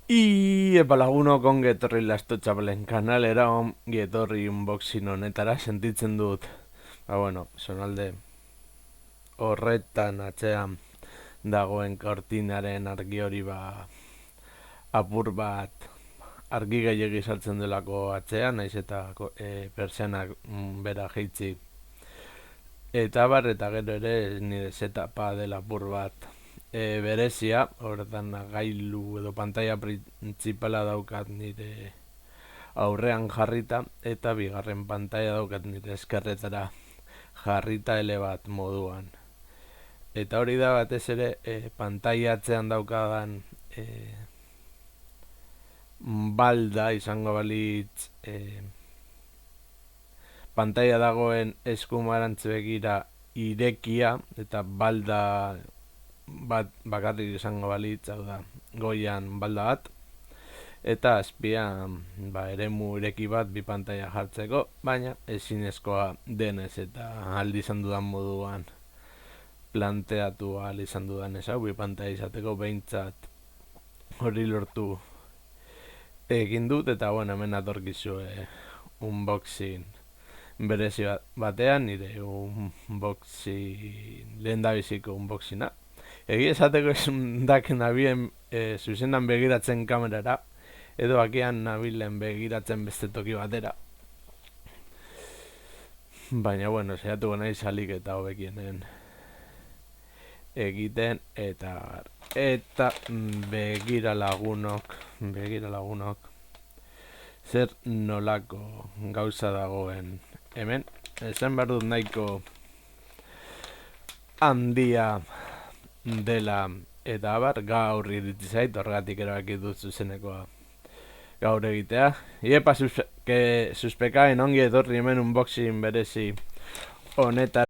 Y epa lagunok ongi etorri Lasto Txapelen kanalera ongi etorri unboxing honetara sentitzen dut. Bueno, sonalde horretan atzean dagoen kortinaren argi hori apur bat argi gehiegi sartzen delako atzean, naiz eta persianak bera jeitzi. Eta gero ere nire setapa dela apur bat berezia, horretan gailu edo pantalla principala daukat nire aurrean jarrita, eta bigarren pantalla daukat nire eskerretara jarrita ele bat moduan. Eta hori da batez ere pantalla atzean daukadan balda izango balitz pantalla dagoen eskumarantz begira irekia, eta balda bat bakarrik izango balitz, hau da, goian balda bat, eta azpian eremu ireki bat bi pantalla jartzeko, baina ezinezkoa denez eta aldi izan dudan moduan planteatu ahal izan dudan ez hau, bi pantalla izateko behintzat hori lortu egin dut, eta hemen atorkizue unboxing berezi batean, nire unboxing lehendabiziko unboxinga. Egia esateko esun dak nabien zuzenan begiratzen kamerara, edo akean nabilen begiratzen beste toki batera. Baina, saiatu naiz salik eta hobekienen egiten, eta begira lagunok, zer nolako gauza dagoen hemen. Esan behar dut nahiko handia dela, eta abar, gaur iritsi zait, horregatik erabaki dut zuzenekoa gaur egitea. Iepa suspekaen ongi etorri hemen unboxing berezi honetara.